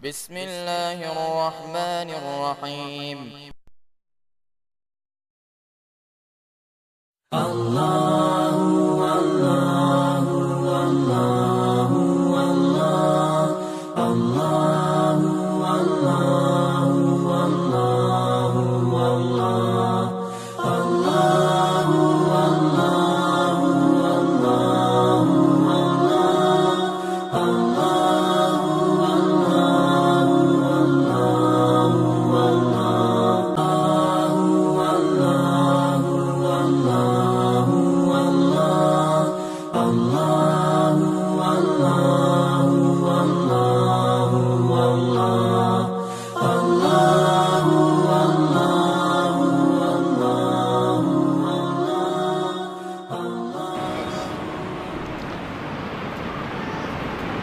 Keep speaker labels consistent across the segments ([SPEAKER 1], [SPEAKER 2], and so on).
[SPEAKER 1] بسم الله الرحمن الرحيم.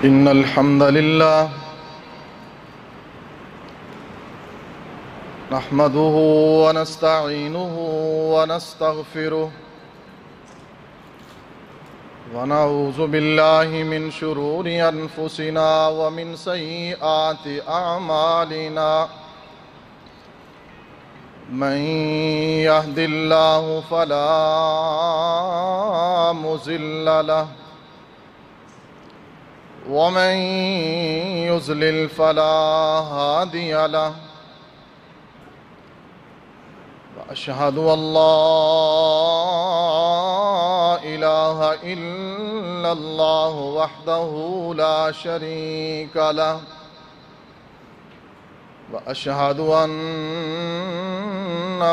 [SPEAKER 2] إن الحمد لله نحمده ونستعينه ونستغفره ونعوذ بالله من شرور أنفسنا ومن سيئات أعمالنا من يهد الله فلا مضل له ومن يضلل فلا هادي له وأشهد أن لا إله إلا الله وحده لا شريك له وأشهد أن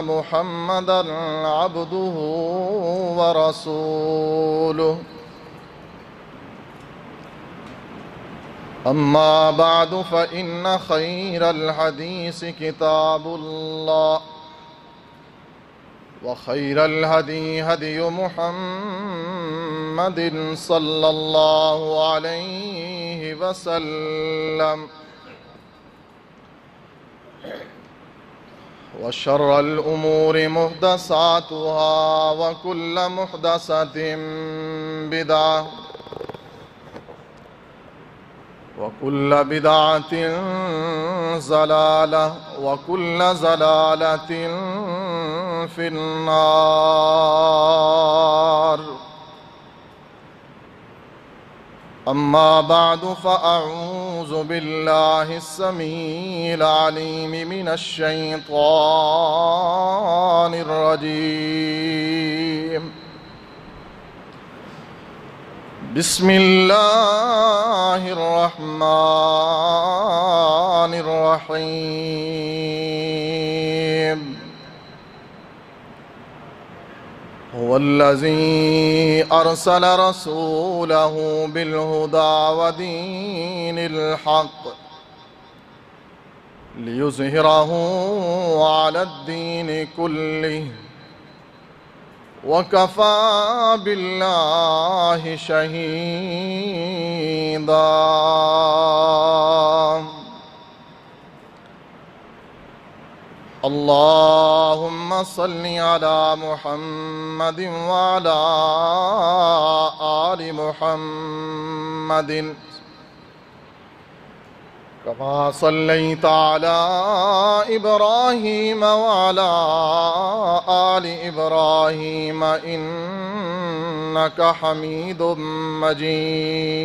[SPEAKER 2] محمدًا عبده ورسوله أما بعد فإن خير الحديث كتاب الله وخير الهدي هدي محمد صلى الله عليه وسلم وشر الأمور محدثاتها وكل محدثة بدعة وكل بدعة ضلالة وكل ضلالة في النار. أما بعد فأعوذ بالله السميع العليم من الشيطان الرجيم. بسم الله الرحمن الرحيم. هو الذي أرسل رسوله بالهدى ودين الحق ليظهره على الدين كله وكفى بالله شهيدا. اللهم صل على محمد وعلى آل محمد كما صليت على إبراهيم وعلى آل إبراهيم إنك حميد مجيد.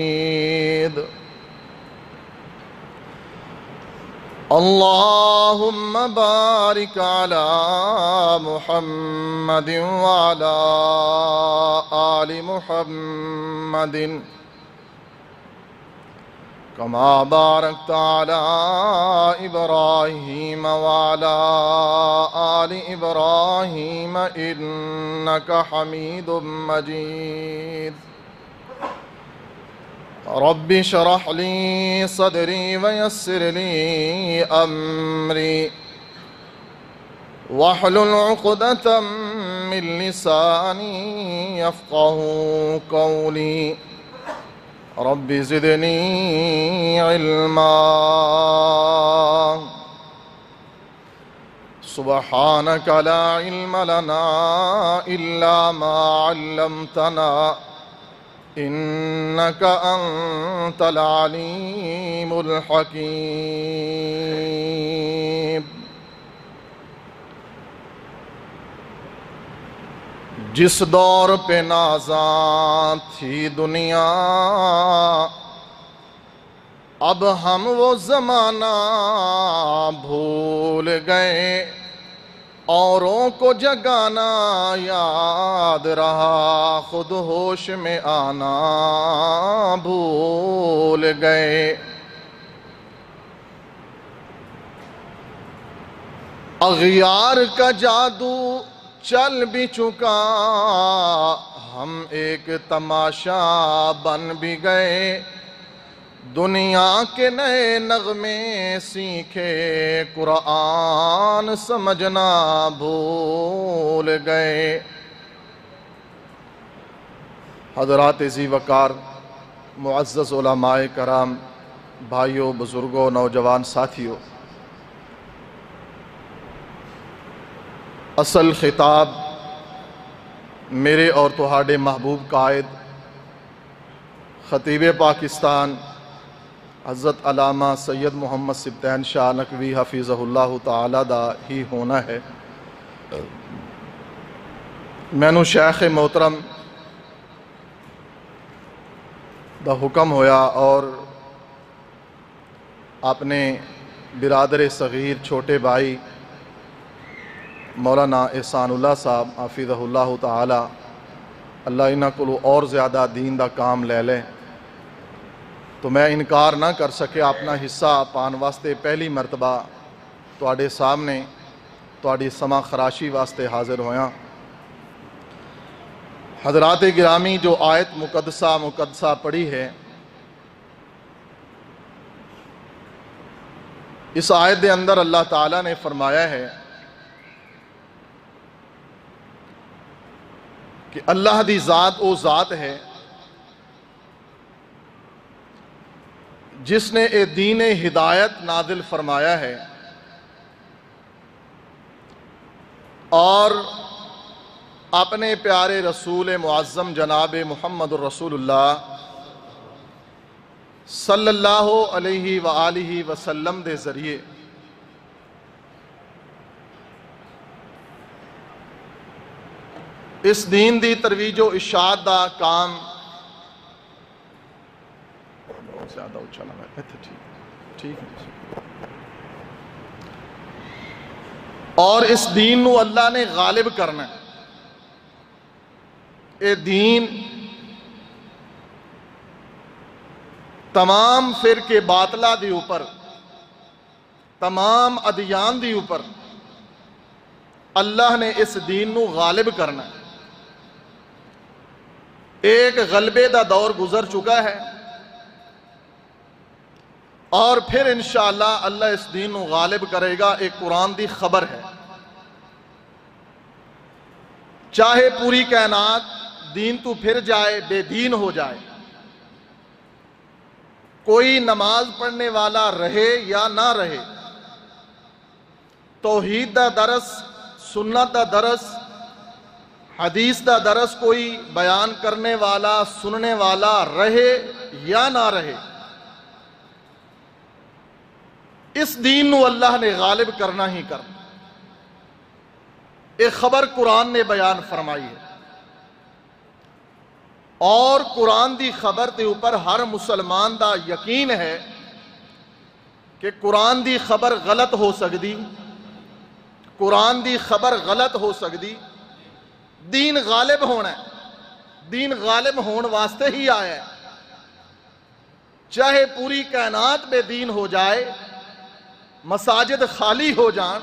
[SPEAKER 2] اللهم بارك على محمد وعلى آل محمد كما باركت على إبراهيم وعلى آل إبراهيم إنك حميد مجيد. رب اشرح لي صدري ويسر لي أمري واحلل عقدة من لساني يفقه قولي. رب زدني علما. سبحانك لا علم لنا إلا ما علمتنا إنك أنت العليم الحكيم۔ جس دور پہ نازاں تھی دنیا، اب ہم وہ زمانہ بھول گئے، اوروں کو جگانا یاد رہا، خود ہوش میں آنا بھول گئے۔ اغیار کا جادو چل بھی چکا، ہم ایک تماشا بن بھی گئے، دنیا کے نئے نغمے سیکھے، قرآن سمجھنا بھول گئے۔ حضرات ذی وقار، معزز علماء کرام، بھائیوں، بزرگوں، نوجوان ساتھیوں، اصل خطاب میرے اور تہاڈے محبوب قائد خطیب پاکستان حضرت علامہ سید محمد سبطین شاہ نقوی حفیظہ اللہ تعالی دا ہی ہونا ہے۔ مینوں شیخ محترم دا حکم ہویا اور اپنے برادر صغیر چھوٹے بھائی مولانا احسان اللہ صاحب حفیظہ اللہ تعالی، اللہ انہاں کو اور زیادہ دین دا کام لے لے، تو میں انکار نہ کر سکے اپنا حصہ پان واسطے پہلی مرتبہ تواڈے سامنے تواڈی سما خراشی واسطے حاضر ہویاں۔ حضرات گرامی، جو آیت مقدسہ پڑھی ہے، اس آیت دے اندر اللہ تعالیٰ نے فرمایا ہے کہ اللہ دی ذات او ذات ہے جس نے اے دین ہدایت نازل فرمایا ہے اور اپنے پیارے رسول معظم جناب محمد الرسول اللہ صلی اللہ علیہ وآلہ وسلم دے ذریعے اس دین دی ترویج و ارشاد دا کام زیادہ اچھالا ہے، ٹھیک ہے، اور اس دین نو اللہ نے غالب کرنا ہے۔ اے دین تمام فرقے باطلہ دی اوپر، تمام ادیان دی اوپر اللہ نے اس دین نو غالب کرنا ہے۔ ایک غلبے دا دور گزر چکا ہے اور پھر انشاءاللہ اللہ اس دین نو غالب کرے گا۔ ایک قرآن دی خبر ہے، چاہے پوری کائنات دین تو پھر جائے، بے دین ہو جائے، کوئی نماز پڑھنے والا رہے یا نہ رہے، توحید دا درس، سنت دا درس، حدیث دا درس کوئی بیان کرنے والا، سننے والا رہے یا نہ رہے، اس دین نو اللہ نے غالب کرنا ہی کرنا۔ ایک خبر قرآن نے بیان فرمائی ہے، اور قرآن دی خبر دے اوپر ہر مسلمان دا یقین ہے کہ قرآن دی خبر غلط ہو سکتی، قرآن دی خبر غلط ہو سکتی، دین غالب ہونا ہے، دین غالب ہون واسطے ہی آیا ہے۔ چاہے پوری کائنات بے دین ہو جائے، مساجد خالی ہو جان،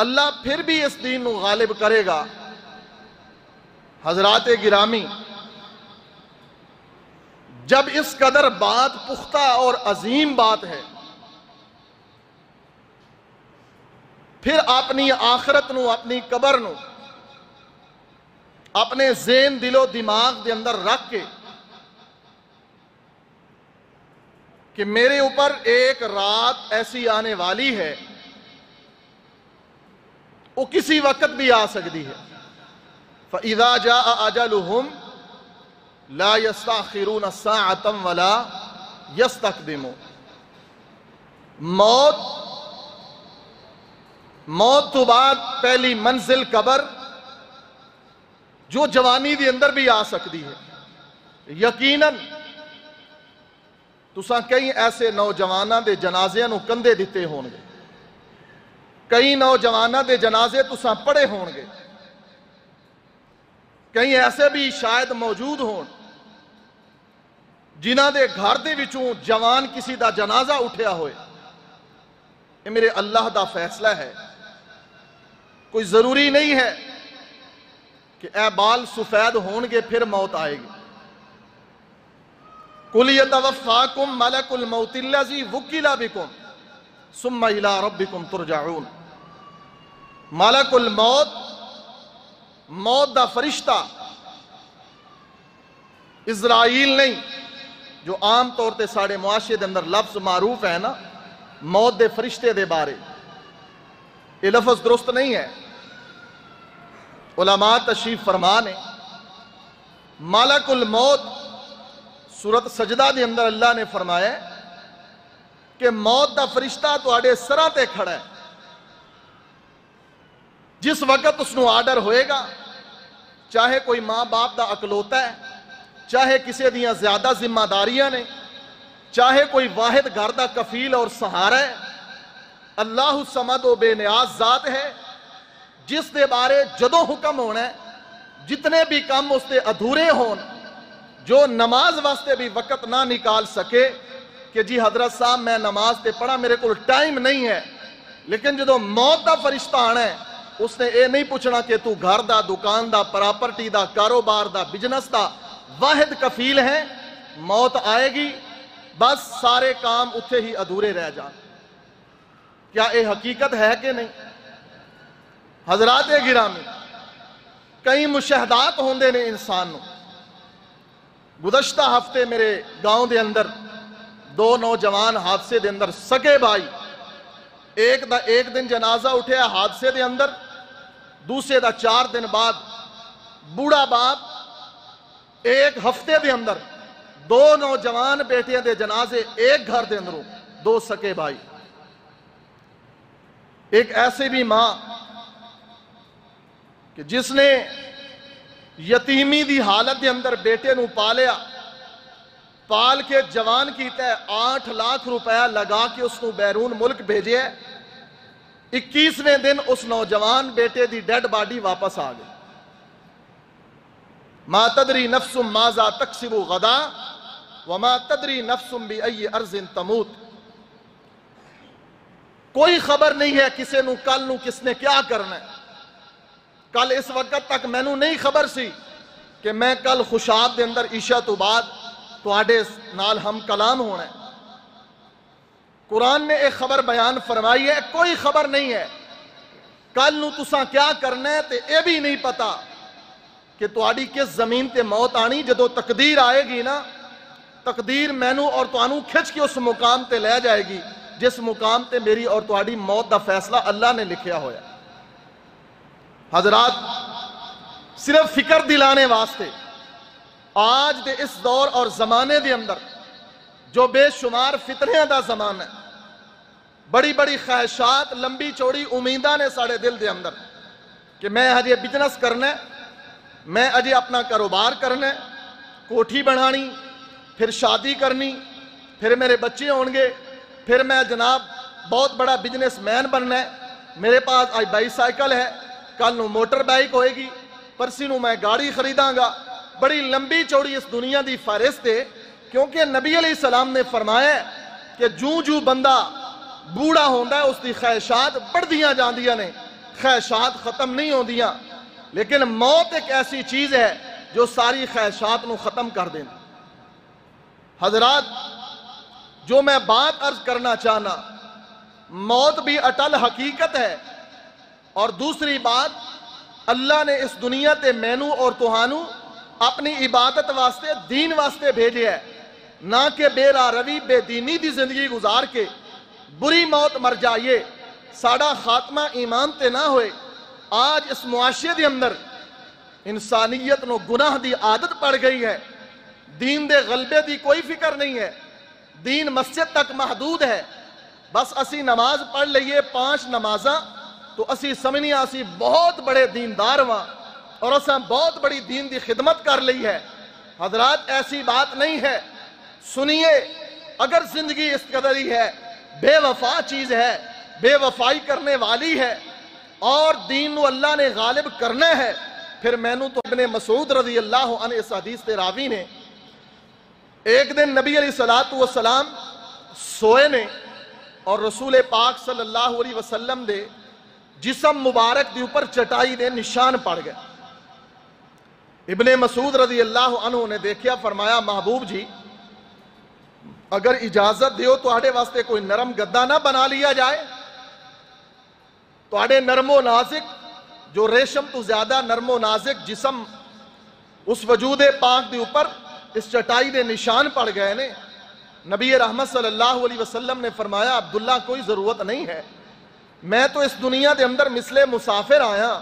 [SPEAKER 2] اللہ پھر بھی اس دین نو غالب کرے گا۔ حضرات گرامی، جب اس قدر بات پختہ اور عظیم بات ہے، پھر اپنی آخرت نو، اپنی قبر نو اپنے ذہن، دل و دماغ دے اندر رکھ کے کہ میرے اوپر ایک رات ایسی آنے والی ہے، وہ کسی وقت بھی آ سکتی ہے۔ فَإِذَا جَاءَ أَجَلُهُمْ لا یستاخرون ساعۃ ولا یستقدمون۔ موت تو بعد پہلی منزل قبر جو جوانی دے اندر بھی آ سکتی ہے۔ یقیناً تساں کئی ایسے نوجواناں دے جنازے نو کندھے دیتے ہون گے، کئی نوجواناں دے جنازے تساں پڑھے ہون گے، کئی ایسے بھی شاید موجود ہون جنہاں دے گھر دے وچوں جوان کسی دا جنازہ اٹھیا ہوئے۔ یہ میرے اللہ دا فیصلہ ہے، کوئی ضروری نہیں ہے کہ اے بال سفید ہون گے پھر موت آئے گی۔ قُلْ يَتَوَفَّاكُمْ مَلَكُ الْمَوْتِ الَّذِي وُكِّلَ بِكُمْ ثُمَّ إِلَىٰ رَبِّكُمْ تُرْجَعُونَ۔ ملک الموت، موت دا فرشتہ اسرائیل نہیں، جو عام طور تے ساڑے معاشرے دے اندر لفظ معروف ہے نا موت دے فرشتے دے بارے، یہ لفظ درست نہیں ہے۔ علماء تشریف فرما نے ملک الموت سورت سجدہ دے اندر اللہ نے فرمایا کہ موت دا فرشتہ تواڈے سراں تے کھڑا ہے، جس وقت اس نو آرڈر ہوئے گا، چاہے کوئی ماں باپ دا اکلوتا ہے، چاہے کسی دیاں زیادہ ذمہ داریاں نے، چاہے کوئی واحد گھر دا کفیل اور سہارا ہے، اللہ الصمد و بے نیاز ذات ہے جس دے بارے جدوں حکم ہونا ہے جتنے بھی کام اس دے ادھورے ہون، جو نماز واسطے بھی وقت نہ نکال سکے کہ جی حضرت صاحب میں نماز تے پڑھا میرے کو ٹائم نہیں ہے، لیکن جدوں موت دا فرشتہ آنا ہے اس نے اے نہیں پوچھنا کہ تو گھر دا، دکان دا، پراپرٹی دا، کاروبار دا، بزنس دا واحد کفیل ہے، موت آئے گی بس سارے کام اتھے ہی ادھورے رہ جان۔ کیا اے حقیقت ہے کہ نہیں؟ حضرات گرامی، کئی مشاہدات ہوندے نے انسان نو۔ گزشتہ ہفتے میرے گاؤں دے اندر دو نوجوان حادثے دے اندر سگے بھائی، ایک دن جنازہ اٹھیا حادثے دے اندر، دوسرے دا 4 دن بعد بوڑھا باپ، ایک ہفتے دے اندر 2 نوجوان بیٹیاں دے جنازے ایک گھر دے اندروں، 2 سکے بھائی۔ ایک ایسے بھی ماں کہ جس نے یتیمی دی حالت دے اندر بیٹے نو پالیا، پال کے جوان کیتا ہے، 8 لاکھ روپیہ لگا کے اس نو بیرون ملک بھیجے ہے، 21ویں دن اس نوجوان بیٹے دی ڈیڈ باڈی واپس آ گئی۔ ما تدری نفس ماذا تکسب غدا وما تدری نفس بأی ارض تموت۔ کوئی خبر نہیں ہے کسے نو کل نو کس نے کیا کرنا ہے۔ کل اس وقت تک میں نو نہیں خبر سی کہ میں کل خوشاب دے اندر عشاء تو بعد تواڈے نال ہم کلام ہونا ہے۔ قرآن نے ایک خبر بیان فرمائی ہے، کوئی خبر نہیں ہے کل نو تساں کیا کرنا ہے، تے اے بھی نہیں پتا کہ تواڈی کس زمین تے موت آنی۔ جدو تقدیر آئے گی نا، تقدیر مینو اور توانو کھچ کے اس مقام تے لے جائے گی جس مقام تے میری اور تواڈی موت دا فیصلہ اللہ نے لکھیا ہویا۔ حضرات، صرف فکر دلانے واسطے آج دے اس دور اور زمانے دے اندر جو بے شمار فتنیاں دا زمانہ ہے، بڑی بڑی خواہشات، لمبی چوڑی امیداں نے ساڑے دل دے اندر کہ میں ہجے بزنس کرنا ہے، میں اجے اپنا کاروبار کرنا ہے، کوٹھی بنانی، پھر شادی کرنی، پھر میرے بچے ہون گے، پھر میں جناب بہت بڑا بزنس مین بننا ہے، میرے پاس آج بائی سائیکل ہے، کل نو موٹر بائک ہوئے گی، پرسی نو میں گاڑی خریداں گا۔ بڑی لمبی چوڑی اس دنیا دی فہرست ہے، کیونکہ نبی علیہ السلام نے فرمایا کہ جو بندہ بوڑھا ہوندا ہے اس دی خواہشات بڑھدیاں جاندیاں نے، خواہشات ختم نہیں ہوندیاں، لیکن موت ایک ایسی چیز ہے جو ساری خواہشات نو ختم کر دیں۔ حضرات، جو میں بات عرض کرنا چاہنا، موت بھی اٹل حقیقت ہے، اور دوسری بات اللہ نے اس دنیا تے مینو اور توہانو اپنی عبادت واسطے، دین واسطے بھیجے ہے، نہ کہ بے راہ روی، بے دینی دی زندگی گزار کے بری موت مر جائیے، ساڑا خاتمہ ایمان تے نہ ہوئے۔ آج اس معاشرے دے اندر انسانیت نو گناہ دی عادت پڑ گئی ہے، دین دے غلبے دی کوئی فکر نہیں ہے، دین مسجد تک محدود ہے، بس اسی نماز پڑھ لئیے 5 نمازاں تو اسی سمجھنی اسی بہت بڑے دیندار ہاں اور اساں بہت بڑی دین دی خدمت کر لی ہے۔ حضرات ایسی بات نہیں ہے، سنیے، اگر زندگی اس قدر ہی ہے، بے وفا چیز ہے، بے وفائی کرنے والی ہے اور دین نو اللہ نے غالب کرنا ہے، پھر میں نو تو ابن مسعود رضی اللہ عنہ اس حدیث تے راوی نے ایک دن نبی علیہ السلام سوئے نے اور رسول پاک صلی اللہ علیہ وسلم دے جسم مبارک دے اوپر چٹائی دے نشان پڑ گئے۔ ابن مسعود رضی اللہ عنہ نے دیکھیا، فرمایا محبوب جی اگر اجازت دیو تو آڑے واسطے کوئی نرم گدہ نہ بنا لیا جائے، تو آڑے نرم و نازک جو ریشم تو زیادہ نرم و نازک جسم اس وجود پاک دے اوپر اس چٹائی دے نشان پڑ گئے نے۔ نبی رحمت صلی اللہ علیہ وسلم نے فرمایا عبداللہ کوئی ضرورت نہیں ہے، میں تو اس دنیا دے اندر مثل مسافر آیا،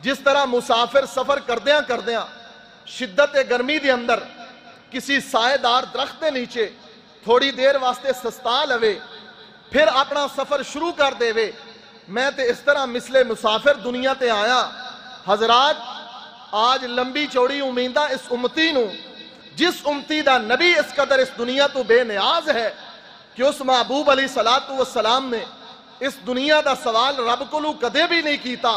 [SPEAKER 2] جس طرح مسافر سفر کردیاں شدت گرمی دے اندر کسی سائے دار درخت دے نیچے تھوڑی دیر واسطے سستا لوے پھر اپنا سفر شروع کر دے وے، میں تے اس طرح مثل مسافر دنیا تے آیا۔ حضرات آج لمبی چوڑی امیدہ اس امتی نو، جس امتی دا نبی اس قدر اس دنیا تو بے نیاز ہے کہ اس محبوب علیہ السلام نے اس دنیا دا سوال رب کو لو کدے بھی نہیں کیتا،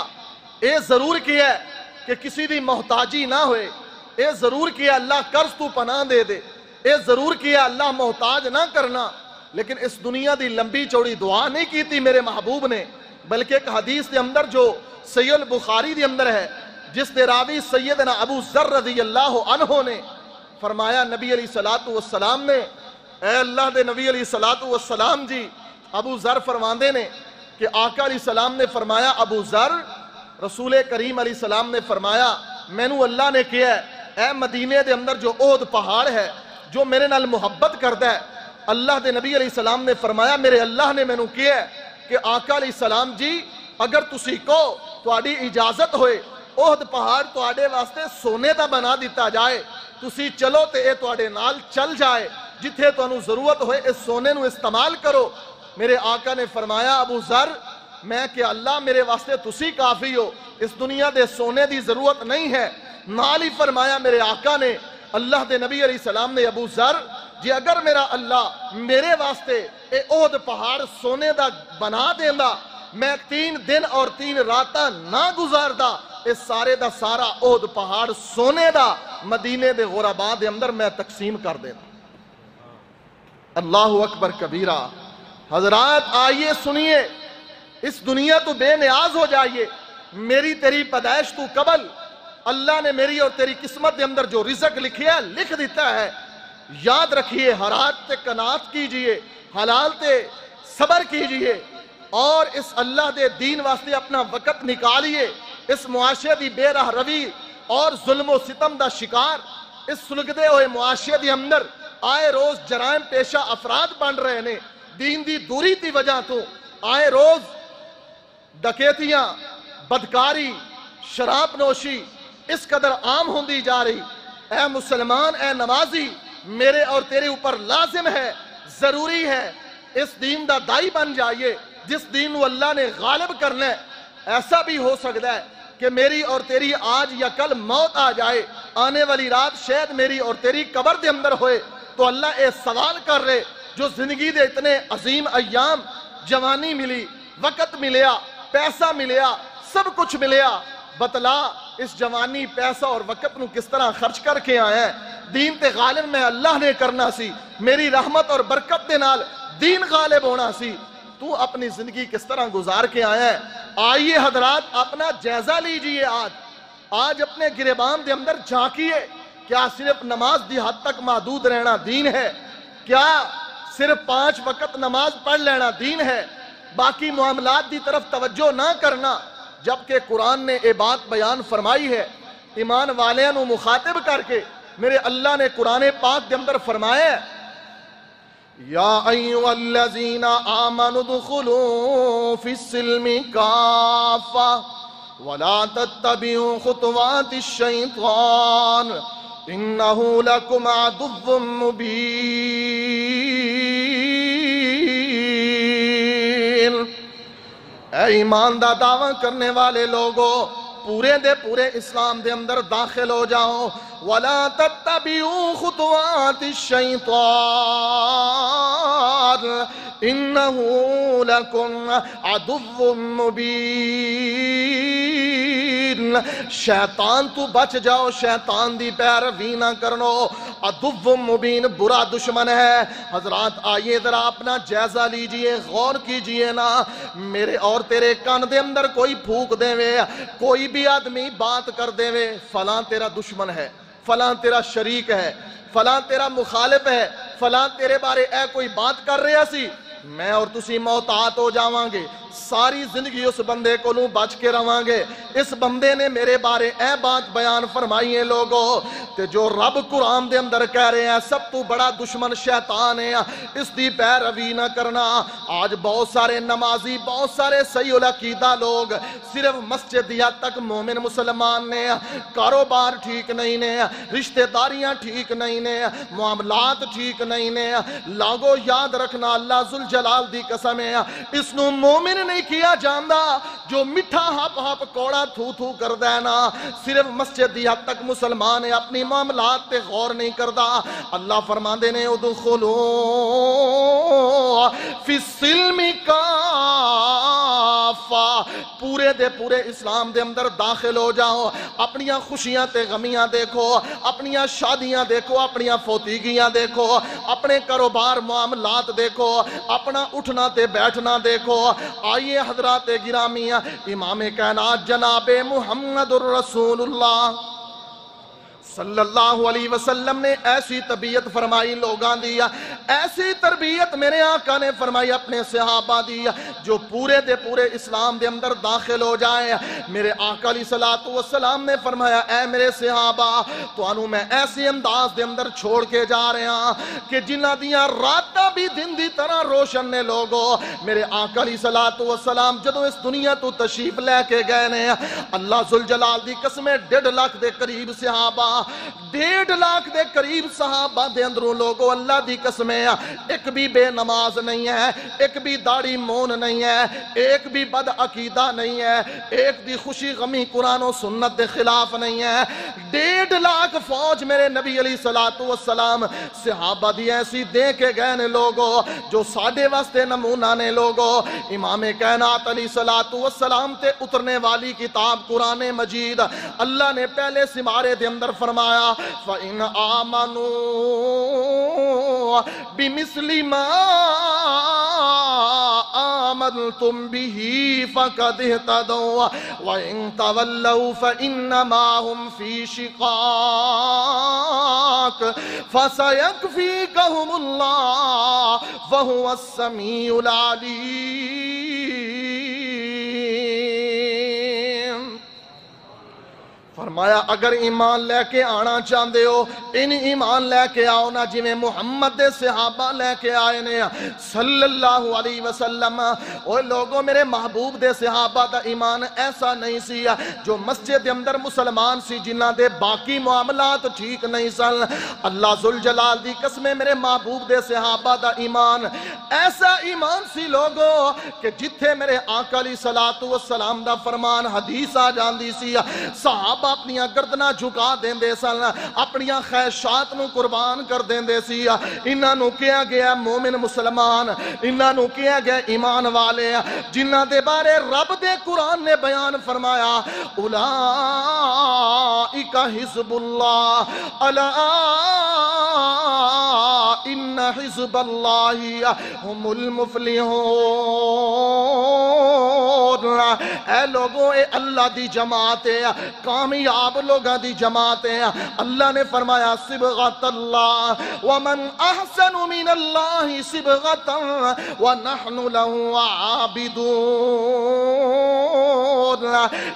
[SPEAKER 2] اے ضرور کیا ہے کہ کسی دی محتاجی نہ ہوئے، اے ضرور کیا اللہ قرض تو پناہ دے دے، اے ضرور کیا اللہ محتاج نہ کرنا، لیکن اس دنیا دی لمبی چوڑی دعا نہیں کیتی میرے محبوب نے، بلکہ ایک حدیث دے اندر جو صحیح البخاری دے اندر ہے جس دے راوی سیدنا ابو ذر رضی اللہ عنہ نے فرمایا نبی علیہ السلام نے، اے اللہ دے نبی علیہ السلام جی، ابو ذر فرماندے نے کہ آقا علیہ السلام نے فرمایا ابو ذر، رسول کریم علیہ السلام نے فرمایا میں نو اللہ نے کیا ہے، اے مدینے دے اندر جو احد پہاڑ ہے جو میرے نال محبت کرتا ہے، اللہ دے نبی علیہ السلام نے فرمایا میرے اللہ نے میں نو کیا ہے کہ آقا علیہ السلام جی اگر تسی کو تو آڑی اجازت ہوئے احد پہاڑ تو آڑے واسطے سونے دا بنا دیتا جائے، تسی چلو تے اے تو آڑے نال چل جائے، جتھے تو انو ضرورت ہوئے اس سونے نو استعمال کرو۔ میرے آقا نے فرمایا ابو ذر میں کہ اللہ میرے واسطے تسی کافی ہو، اس دنیا دے سونے دی ضرورت نہیں ہے۔ نال ہی فرمایا میرے آقا نے، اللہ دے نبی علیہ السلام نے ابو ذر جی اگر میرا اللہ میرے واسطے اے احد پہاڑ سونے دا بنا دیندا، میں 3 دن اور 3 راتاں نہ گزاردا، اس سارے دا سارا احد پہاڑ سونے دا مدینے دے غرباء دے اندر میں تقسیم کر دینا۔ اللہ اکبر کبیرہ۔ حضرات آئیے سنیے، اس دنیا تو بے نیاز ہو جائیے، میری تیری پیدائش تو قبل اللہ نے میری اور تیری قسمت دے اندر جو رزق لکھیا لکھ دیتا ہے، یاد رکھیے حرام تے قناعت کیجئے، حلال تے صبر کیجئے اور اس اللہ دے دین واسطے اپنا وقت نکالیے۔ اس معاشرے دی بے راہ روی اور ظلم و ستم دا شکار اس سلگدے ہوئے معاشرے دی اندر آئے روز جرائم پیشہ افراد بن رہے نے، دین دی دوری دی وجہ تو آئے روز ڈکیتیاں، بدکاری، شراب نوشی اس قدر عام ہوندی جا رہی۔ اے مسلمان، اے نمازی، میرے اور تیرے اوپر لازم ہے، ضروری ہے، اس دین دا دائی بن جائیے جس دین کو اللہ نے غالب کرنا ہے۔ ایسا بھی ہو سکتا ہے کہ میری اور تیری آج یا کل موت آ جائے، آنے والی رات شاید میری اور تیری قبر دے اندر ہوئے تو اللہ اے سوال کر رہے جو زندگی دے اتنے عظیم ایام، جوانی ملی، وقت ملیا، پیسہ ملیا، سب کچھ ملیا، بتلا اس جوانی پیسہ اور وقت نو کس طرح خرچ کر کے آیا ہے؟ دین تے غالب میں اللہ نے کرنا سی، میری رحمت اور برکت دے نال دین غالب ہونا سی، تو اپنی زندگی کس طرح گزار کے آیا ہے؟ آئیے حضرات اپنا جائزہ لیجئے، آج اپنے گریبان دے اندر جھانکیے، کیا صرف نماز دی حد تک محدود رہنا دین ہے؟ کیا صرف 5 وقت نماز پڑھ لینا دین ہے؟ باقی معاملات دی طرف توجہ نہ کرنا، جبکہ قرآن نے یہ بات بیان فرمائی ہے ایمان والیاں نو مخاطب کر کے۔ میرے اللہ نے قرآن پاک دے اندر فرمایا ہے یا ایھا الذین آمنوا ادخلوا فی السلم کافہ ولا تتبعوا خطوات الشیطان انہو لکم عدو مبین۔ اے ایمان دا دعویٰ کرنے والے لوگوں، پورے دے پورے اسلام دے اندر داخل ہو جاؤ۔ وَلَا تَتَّبِعُوا خُطُوَاتِ الشَّيْطَانِ إِنَّهُ لَكُمْ عَدُوٌّ مُبِينٌ۔ شیطان تو بچ جاؤ، شیطان دی پیروی نہ کرنو، عدو مبین برا دشمن ہے۔ حضرات آئیے ذرا اپنا جائزہ لیجئے، غور کیجئے نا، میرے اور تیرے کان دے اندر کوئی پھونک دے وے، کوئی بھی آدمی بات کر دے وے فلاں تیرا دشمن ہے، فلاں تیرا شریک ہے، فلاں تیرا مخالف ہے، فلاں تیرے بارے اے کوئی بات کر رہا سی، میں اور تسی محتاط ہو جاواں گے، ساری زندگی اس بندے کو لوں بچ کے رواں گے۔ اس بندے نے میرے بارے اے بات بیان فرمائی ہے لوگوں، تے جو رب قرآن دے اندر کہہ رہے ہیں سب تو بڑا دشمن شیطان ہے، اس دی پیروی نہ کرنا۔ آج بہت سارے نمازی، بہت سارے صحیح العقیدہ لوگ صرف مسجد حد تک مومن مسلمان نے، کاروبار ٹھیک نہیں نے، رشتہ داریاں ٹھیک نہیں نے، معاملات ٹھیک نہیں نے۔ لاگو یاد رکھنا، اللہ ذوالجلال دی قسم ہے، اس نو مومن نہیں کیا جاندا جو مٹھا ہپ ہپ کوڑا تھو تھو کر دینا، صرف مسجد دی حد تک مسلمان ہے، اپنی معاملات تے غور نہیں کردا۔ اللہ فرماندے نے ادخلوا فی السلم کافہ، پورے دے پورے اسلام دے اندر داخل ہو جاؤ، اپنیاں خوشیاں تے غمیاں دیکھو، اپنیاں شادیاں دیکھو، اپنیاں فوتیگیاں دیکھو، اپنے کاروبار معاملات دیکھو، اپنا اٹھنا تے بیٹھنا دیکھو۔ آئیے حضرات گرامی، امام کائنات جناب محمد الرسول اللہ صلی اللہ علیہ وسلم نے ایسی طبیعت فرمائی لوگاں دیا، ایسی تربیت میرے آقا نے فرمائی اپنے صحابہ دیا، جو پورے دے پورے اسلام دے اندر داخل ہو جائیں۔ میرے آقا علیہ السلام نے فرمایا اے میرے صحابہ، تو انہوں میں ایسی انداز دے اندر چھوڑ کے جا رہے ہیں کہ جنہ دیا راتاں بھی دن دی طرح روشن نے لوگوں۔ میرے آقا علیہ السلام جدوں اس دنیا تو تشریف لے کے گئے نے، اللہ ذوالجلال دی قسمیں 1.5 لاکھ دے قریب صحابہ، 1.5 لاکھ دے قریب صحابہ دے اندروں لوگوں اللہ دی قسمیں ایک بھی بے نماز نہیں ہے، ایک بھی داڑھی مون نہیں ہے، ایک بھی بد عقیدہ نہیں ہے، ایک دی خوشی غمی قرآن و سنت دے خلاف نہیں ہے۔ 1.5 لاکھ فوج میرے نبی علیہ السلام صحابہ دی ایسی دے کے گئے نے لوگوں، جو ساڑھے واسطے نمونہ نے لوگوں۔ امام کائنات علیہ السلام تے اترنے والی کتاب قرآن مجید، اللہ نے پہلے سمارے دے اندر فرمایا فَإِنْ آمَنُوا بِمِثْلِ مَا آمَنْتُمْ بِهِ فَقَدِ اهْتَدَوْا وَإِنْ تَوَلَّوْا فَإِنَّمَا هُمْ فِي شِقَاقٍ فَسَيَكْفِيكَهُمُ اللَّهُ وَهُوَ السَّمِيعُ الْعَلِيمُ۔ فرمایا اگر ایمان لے کے آنا چاہتے ہو، ان ایمان لے کے آؤ نا جویں محمد دے صحابہ لے کے آئے نے صلی اللہ علیہ وسلم۔ اوہ لوگوں میرے محبوب دے صحابہ دا ایمان ایسا نہیں سی جو مسجد دے اندر مسلمان سی جنہ دے باقی معاملات ٹھیک نہیں سن۔ اللہ ذوالجلال دی قسمیں میرے محبوب دے صحابہ دا ایمان ایسا ایمان سی لوگوں کہ جتھے میرے آقا علیہ السلام دا فرمان حدیث آ جاندی سی، صحابہ اپنیاں گردناں جھکا دیندے سن، اپنیاں خواہشات نو قربان کر دیندے سی۔ انہاں نو کیا گیا مومن مسلمان، انہاں نو کیا گیا ایمان والے، جنہ دے بارے رب دے قرآن نے بیان فرمایا اولئک حزب اللہ الا ان حزب اللہ ہم المفلحون۔ اے لوگوں اے اللہ دی جماعت ہے، کامیاب لوگاں دی جماعت ہے۔ اللہ نے فرمایا صبغۃ اللہ ومن احسن من اللہ صبغۃ ونحن له عابدون۔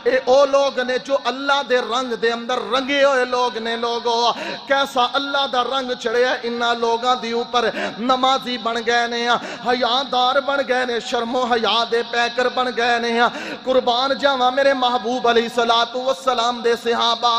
[SPEAKER 2] اے او لوگ نے جو اللہ دے رنگ دے اندر رنگے ہوئے لوگ نے لوگوں، کیسا اللہ دا رنگ چڑھے انہاں لوگاں دی اوپر، نمازی بن گئے نے، حیادار بن گئے نے، شرم و حیا دے پیکر بن گئے نے، نے قربان جاواں میرے محبوب علیہ الصلوۃ والسلام دے صحابہ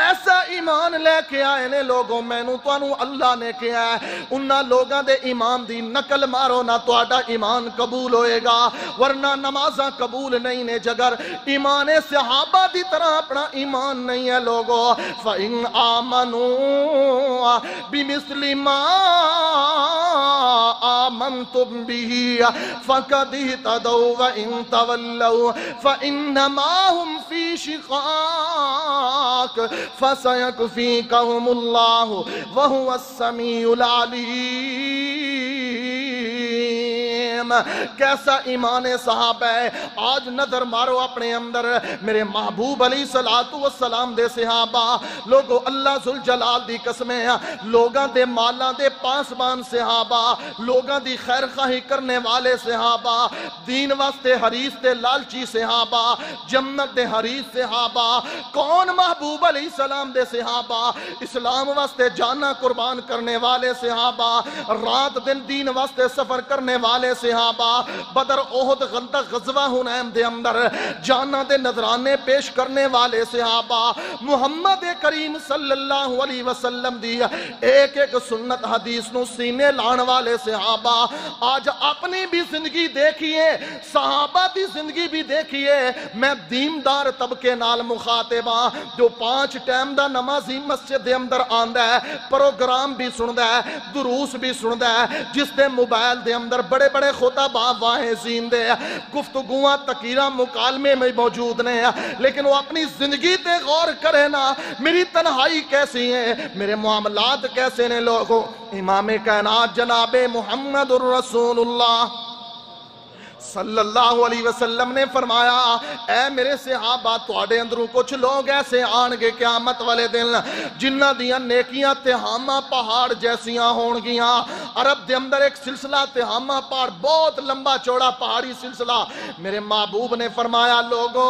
[SPEAKER 2] ایسا ایمان لے کے آئے نے لوگوں مینوں تانوں اللہ نے کہا ہے انہاں لوگاں دے ایمان دی نقل مارو نہ تہاڈا ایمان قبول ہوئے گا ورنہ نمازاں قبول نہیں نے جگر ایمان صحابہ دی طرح اپنا ایمان نہیں ہے لوگوں فَإِنْ آمَنُوا بِمِثْلِ مَا آمَنْتُمْ بِهِ فَقَدِ اهْتَدَوْا وَإِنْ تَوَلَّوْا فَإِنَّمَا هُمْ فِي شِقَاقٍ فَسَيَكْفِيكَهُمُ اللَّهُ وَهُوَ السَّمِيعُ الْعَلِيمُ کیسا ایمان صحابہ ہے آج نظر مارو اپنے اندر میرے محبوب علیہ الصلوۃ والسلام دے صحابہ لوگو اللہ ذوالجلال دی قسمیں لوگاں دے مالاں دے پاسبان صحابہ لوگاں دی خیر خواہی کرنے والے صحابہ دین واسطے حریص تے لالچی صحابہ جنت دے حریص صحابہ کون محبوب علیہ السلام دے صحابہ اسلام واسطے جانا قربان کرنے والے صحابہ رات دن دین واسطے سفر کرنے والے صحابہ بدر احد خندق غزوہ حنین دے اندر جانا دے نذرانے پیش کرنے والے صحابہ محمد کریم صلی اللہ علیہ وسلم دی ایک ایک سنت حدیث نو سینے لان والے صحابہ آج اپنی بھی زندگی دیکھئے صحابہ دی زندگی بھی دیکھئے میں دیندار طبقے نال مخاطباں جو 5 ٹائم دا نمازی مسجد دے اندر آندا ہے پروگرام بھی سندا ہے دروس بھی سندا ہے جس دے موبائل دے اندر بڑے بڑے خطباء واعظین دے گفتگوਆਂ تقریراں مکالمے میں موجود نے لیکن وہ اپنی زندگی تے غور کرے نا میری تنہائی کیسی ہے میرے معاملات کیسے نے لوگوں امام کائنات جناب محمد الرسول اللہ صلی اللہ علیہ وسلم نے فرمایا اے میرے صحابہ تواڈے اندروں کچھ لوگ ایسے آن گے قیامت والے دن جنہ دیاں نیکیاں تہامہ پہاڑ جیسیاں ہون گیاں عرب دے اندر ایک سلسلہ تہامہ پہاڑ بہت لمبا چوڑا پہاڑی سلسلہ میرے محبوب نے فرمایا لوگوں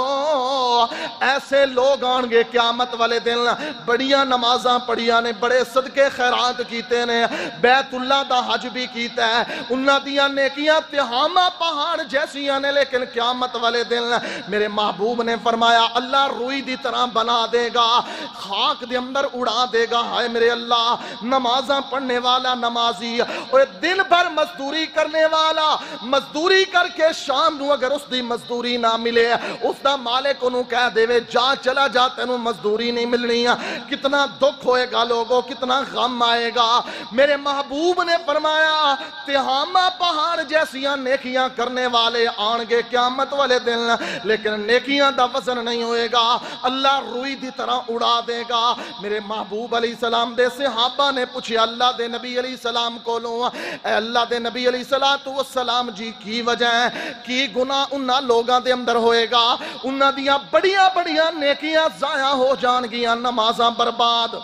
[SPEAKER 2] ایسے لوگ آن گے قیامت والے دن بڑیاں نمازاں پڑھیاں نے بڑے صدقے خیرات کیتے نے بیت اللہ دا حج بھی کیتا ہے انہاں دیاں نیکیاں تہامہ پہاڑ جیسی آنے لیکن قیامت والے دن میرے محبوب نے فرمایا اللہ روئی دی طرح بنا دے گا خاک دے اندر اڑا دے گا ہائے میرے اللہ نمازاں پڑھنے والا نمازی اور دن بھر مزدوری کرنے والا مزدوری کر کے شام نو اگر اس دی مزدوری نہ ملے اس دا مالک انہوں کہہ دے وے جا چلا جا تینوں مزدوری نہیں ملنی کتنا دکھ ہوئے گا لوگوں کتنا غم آئے گا میرے محبوب نے فرمایا تہامہ پہاڑ جیسیاں نیکیاں کرنے والے آن گے قیامت والے دن لیکن نیکیاں دا وزن نہیں ہوئے گا اللہ روئی دی طرح اڑا دے گا میرے محبوب علیہ السلام دے صحابہ نے پوچھے اللہ دے نبی علیہ السلام کو لوں اے اللہ دے نبی علیہ السلام جی کی وجہ ہے کی گناہ انہاں لوگاں دے اندر ہوئے گا انہاں دیاں بڑیاں بڑیاں نیکیاں ضائع ہو جان گیاں نمازاں برباد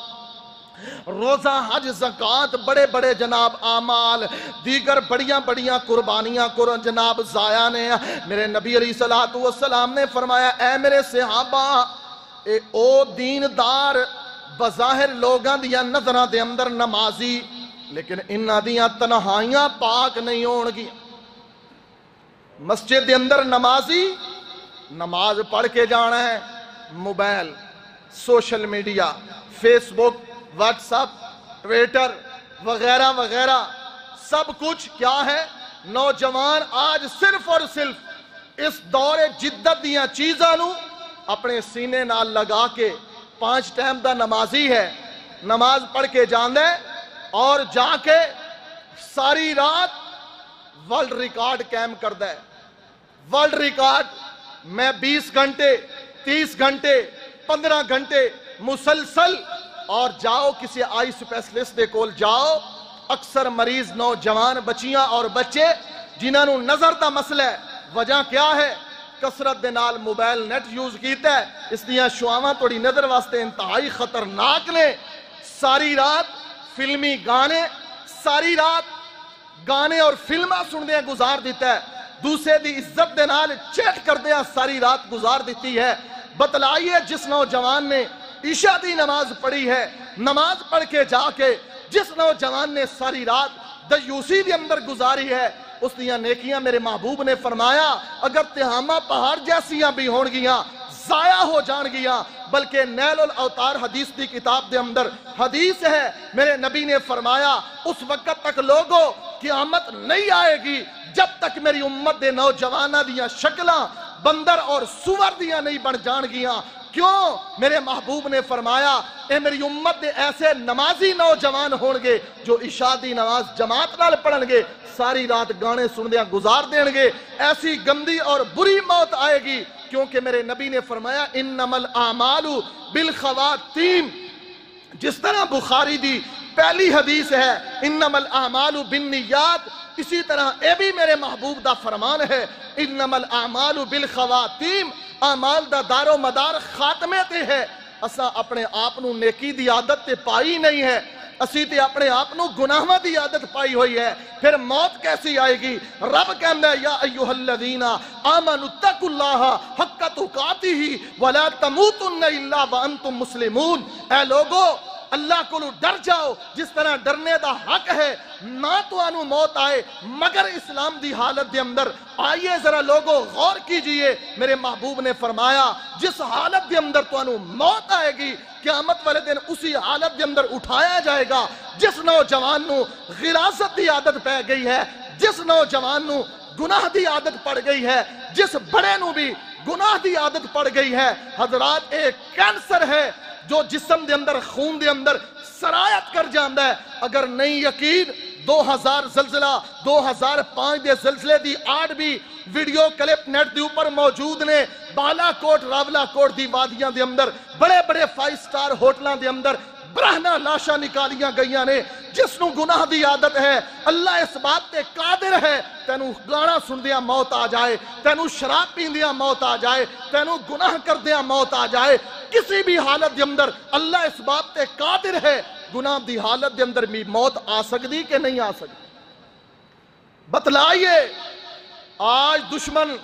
[SPEAKER 2] روزہ حج زکات بڑے بڑے جناب اعمال دیگر بڑیاں بڑیاں قربانیاں جناب ضائع نے میرے نبی علیہ السلام نے فرمایا اے میرے صحابہ او دیندار بظاہر لوگاں دیاں نظراں دے اندر نمازی لیکن انہاں دیاں تنہائیاں پاک نہیں ہون گی مسجد دے اندر نمازی نماز پڑھ کے جانا ہے موبائل سوشل میڈیا فیس بک واٹس اپ ٹویٹر وغیرہ وغیرہ سب کچھ کیا ہے نوجوان آج صرف اور صرف اس دور جدت دیاں چیزاں نو اپنے سینے نال لگا کے 5 ٹائم دا نمازی ہے نماز پڑھ کے جاندے اور جا کے ساری رات ورلڈ ریکارڈ قائم کردہ ہے ورلڈ ریکارڈ میں 20 گھنٹے 30 گھنٹے 15 گھنٹے مسلسل اور جاؤ کسی آئی سپیشلسٹ دے کول جاؤ اکثر مریض نوجوان بچیاں اور بچے جنہاں نو نظر دا مسئلہ ہے وجہ کیا ہے کثرت دے نال موبائل نیٹ یوز کیتا ہے اس لیے شعاواں توڑی نظر واسطے انتہائی خطرناک نے ساری رات فلمی گانے ساری رات گانے اور فلمہ سن دیا گزار دیتا ہے دوسرے دی عزت دے نال چیٹ کر دیا ساری رات گزار دیتی ہے بتلائیے جس نوجوان نے عشاء دی نماز پڑھی ہے نماز پڑھ کے جا کے جس نوجوان نے ساری رات دیوسی دی اندر گزاری ہے اس دیاں نیکیاں میرے محبوب نے فرمایا اگر تہامہ پہاڑ جیسیاں بھی ہون گیاں ضائع ہو جان گیا، بلکہ نیل الاوتار حدیث دی کتاب دے اندر حدیث ہے، میرے نبی نے فرمایا اس وقت تک لوگوں قیامت نہیں آئے گی جب تک میری امت دے نوجوانہ دیاں شکلاں بندر اور سور دیاں نہیں بن جان گیاں۔ کیوں؟ میرے محبوب نے فرمایا اے میری امت دے ایسے نمازی نوجوان ہون گے جو عشاء دی نماز جماعت نال پڑھن گے، ساری رات گانے سندیاں گزار دین گے، ایسی گندی اور بری موت آئے گی، کیونکہ میرے نبی نے فرمایا انما الاعمال بالخواتیم، جس طرح بخاری دی پہلی حدیث ہے انما الاعمال بالنیات، اسی طرح اے بھی میرے محبوب دا فرمان ہے انما الاعمال بالخواتیم، اعمال دا دار و مدار خاتمے تے ہے۔ اساں اپنے آپ نو نیکی دی عادت تے پائی نہیں ہے، اسی تے اپنے آپ نو گناہاں دی عادت پائی ہوئی ہے، پھر موت کیسی آئے گی؟ رب کہندا ہے یا ایھا الذین آمنوا اتقوا اللہ حق تقاتہ ولا تموتن الا وانتم مسلمون، اے لوگو اللہ کو ڈر جاؤ جس طرح ڈرنے دا حق ہے، نہ تو انو موت آئے مگر اسلام دی حالت دے اندر۔ آئیے ذرا لوگو غور کیجئے، میرے محبوب نے فرمایا جس حالت دے اندر تو انو موت آئے گی قیامت والے دن اسی حالت دے اندر اٹھایا جائے گا جس نوجوان نو غلاظت دی عادت پہ گئی ہے، جس نوجوان نو گناہ دی عادت پڑ گئی ہے، جس بڑے نو بھی گناہ دی عادت پڑ گئی ہے۔ حضرات ایک کینسر ہے جو جسم دے اندر خون دے اندر سرایت کر جاندہ ہے۔ اگر نہیں یقین 2000 زلزلہ 2005 دے زلزلے دی آڑ بھی ویڈیو کلپ نیٹ دی اوپر موجود نے، بالا کوٹ راولہ کوٹ دی وادیاں دے اندر بڑے بڑے 5 سٹار ہوٹلاں دے اندر برہنہ لاشاں نکالیاں گئیاں نے، جس نو گناہ دی عادت ہے اللہ اس بات تے قادر ہے تینو گانا سن دیا موت آ جائے، تینو شراب پین دیا موت آ جائے، تینو گناہ کر دیا موت آ جائے، کسی بھی حالت دے اندر اللہ اس بات تے قادر ہے گناہ دی حالت دے اندر بھی موت آ سکتی کہ نہیں آ سکتی؟ بتلائیے آج دشمن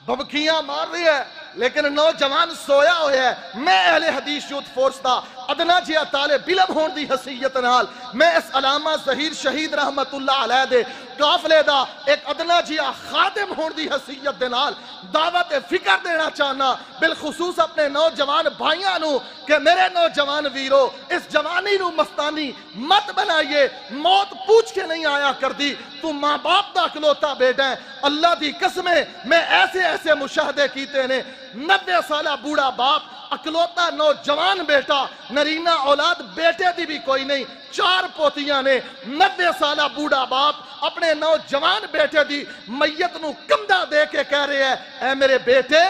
[SPEAKER 2] بھبکیاں مار رہی ہے لیکن نوجوان سویا ہوئے ہے۔ میں اہل حدیث یوتھ فورس دا ادنا جیا طالب علم ہون دی حیثیت نال میں اس علامہ ظہیر شہید رحمت اللہ علیہ دے قافلے دا ایک ادنا جیا خادم ہون دی حیثیت دے نال دعوت فکر دینا چاہنا، بالخصوص اپنے نوجوان بھائیاں نو کہ میرے نوجوان ویرو اس جوانی نو مستانی مت بنائیے، موت پوچھ کے نہیں آیا کر دی، تو ماں باپ دا اکلوتا بیٹا ہے۔ اللہ دی قسمیں میں ایسے مشاہدے کیتے نے، 90 سالہ بوڑھا باپ اکلوتا نوجوان بیٹا، نرینہ اولاد بیٹے دی بھی کوئی نہیں، 4 پوتیاں نے، 90 سالہ بوڑھا باپ اپنے نوجوان بیٹے دی میت نو کمدہ دے کے کہہ رہے ہیں اے میرے بیٹے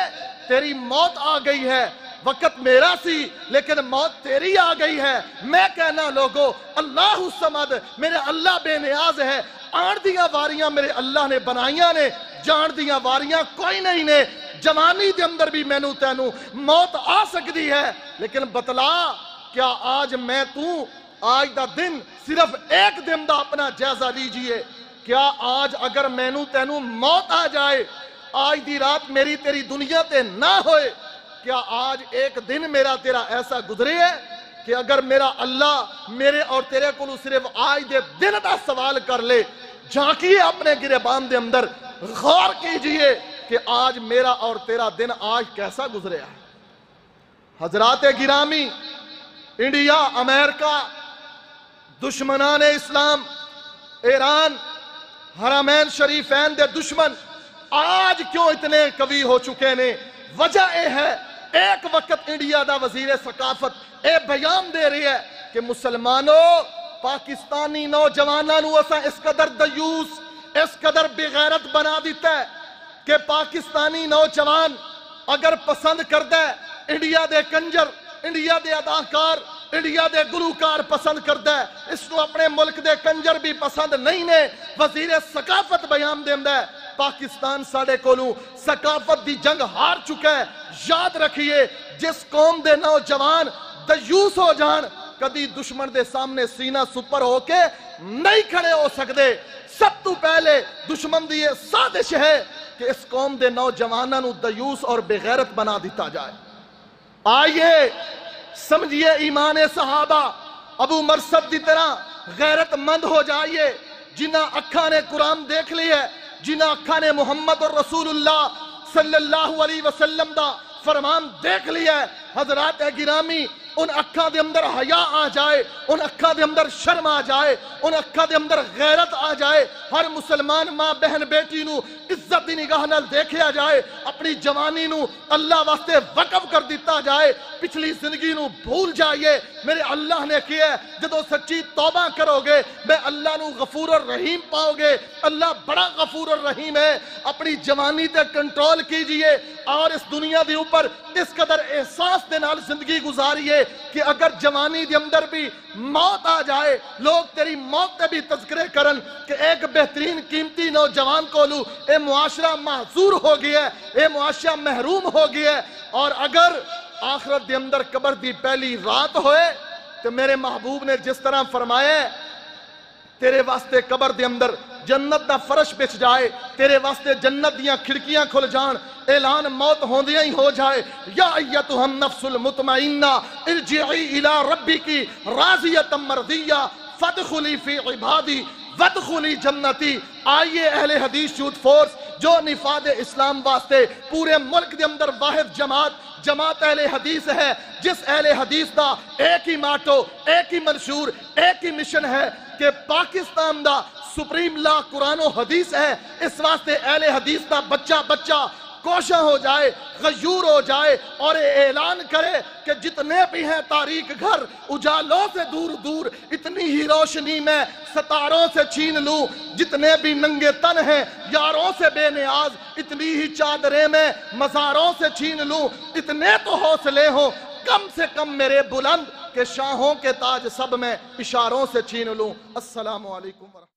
[SPEAKER 2] تیری موت آ گئی ہے، وقت میرا سی لیکن موت تیری آ گئی ہے۔ میں کہنا لوگو اللہ الصمد، میرے اللہ بے نیاز ہے، آن دیاں واریاں میرے اللہ نے بنائیاں نے، جان دیاں واریاں کوئی نہیں نے، جوانی دے اندر بھی میں نو تینو موت آ سکتی ہے، لیکن بتلا کیا آج میں تو آج دا دن صرف ایک دن دا اپنا جائزہ لیجئے، کیا آج اگر میں نو تینو موت آ جائے، آج دی رات میری تیری دنیا تے نہ ہوئے، کیا آج ایک دن میرا تیرا ایسا گزرے ہے کہ اگر میرا اللہ میرے اور تیرے کو صرف آج دے دن دا سوال کر لے، جھانکیے اپنے گریبان دے اندر، غور کیجئے کہ آج میرا اور تیرا دن آج کیسا گزرے ہے۔ حضرات گرامی، انڈیا، امریکہ، دشمنان اسلام، ایران، حرمین شریفین دے دشمن آج کیوں اتنے قوی ہو چکے نے؟ وجہ اے ہے ایک وقت انڈیا دا وزیر ثقافت اے بیان دے رہی ہے کہ مسلمانوں پاکستانی نوجوانوں نو اساں اس قدر دیوس، اس قدر بغیرت بنا دیتا ہے کہ پاکستانی نوجوان اگر پسند کردہ ہے انڈیا دے کنجر، انڈیا دے اداکار، انڈیا دے گلوکار پسند کردہ ہے، اس کو اپنے ملک دے کنجر بھی پسند نہیں نے۔ وزیر ثقافت بیان دیندہ ہے پاکستان ساڑے کولوں ثقافت دی جنگ ہار چکا ہے۔ یاد رکھیے جس قوم دے نوجوان دیوس ہو جان کدی دشمن دے سامنے سینہ سپر ہو کے نہیں کھڑے ہو سکتے۔ سب تو پہلے دشمن دی یہ سازش ہے کہ اس قوم دے نوجوانوں دیوس اور بغیرت بنا دیتا جائے۔ آئیے سمجھیے ایمان صحابہ ابو مرثد دی طرح غیرت مند ہو جائیے، جنہ اکھاں نے قرآن دیکھ لی ہے، جنہاں اکھاں نے محمد رسول اللہ صلی اللہ علیہ وسلم دا فرمان دیکھ لیا ہے، حضرات گرامی، ان اکھاں دے اندر حیا آ جائے، ان اکھاں دے اندر شرم آ جائے، ان اکھاں دے اندر غیرت آ جائے، ہر مسلمان ماں بہن بیٹی نو عزت دی نگاہ نال دیکھیا جائے، اپنی جوانی نو اللہ واسطے وقف کر دیتا جائے، پچھلی زندگی نو بھول جائیے میرے اللہ نے کیا ہے، جدو سچی توبہ کرو گے میں اللہ نو غفور الرحیم پاؤ گے، اللہ بڑا غفور الرحیم ہے۔ اپنی جوانی تے کنٹرول کیجئے اور اس دنیا دے اوپر اس قدر احساس دے نال زندگی گزاریے کہ اگر جوانی دے اندر بھی موت آ جائے لوگ تیری موت تے بھی تذکرے کرن کہ ایک بہترین قیمتی نوجوان کو لو، اے معاشرہ معذور ہو گیا ہے، اے معاشرہ محروم ہو گیا ہے۔ اور اگر آخرت دے اندر قبر دی پہلی رات ہوئے تو میرے محبوب نے جس طرح فرمایا ہے تیرے واسطے قبر دے اندر جنت دا فرش بچ جائے، تیرے واسطے جنت دیاں کھڑکیاں کھل جان، اعلان موت ہوندیاں ہی ہو جائے، یا ایتھا النفس المطمئنہ ارجعی الی ربکی راضیۃ مرضیہ فادخلی فی عبادی وادخلی جنتی۔ آئیے اہل حدیث یوتھ فورس جو نفاذ اسلام واسطے پورے ملک دے اندر واحد جماعت اہل حدیث ہے، جس اہل حدیث دا ایک ہی ماٹو، ایک ہی منشور، ایک ہی مشن ہے کہ پاکستان دا سپریم لا قرآن و حدیث ہے۔ اس واسطے اہل حدیث دا بچہ کوشاں ہو جائے، غیور ہو جائے اور اعلان کرے کہ جتنے بھی ہیں تاریک گھر اجالوں سے دور دور اتنی ہی روشنی میں ستاروں سے چھین لوں، جتنے بھی ننگے تن ہیں یاروں سے بے نیاز اتنی ہی چادریں میں مزاروں سے چھین لوں، اتنے تو حوصلے ہوں کم سے کم میرے بلند کہ شاہوں کے تاج سب میں اشاروں سے چھین لوں۔ السلام علیکم ورحمۃ اللہ۔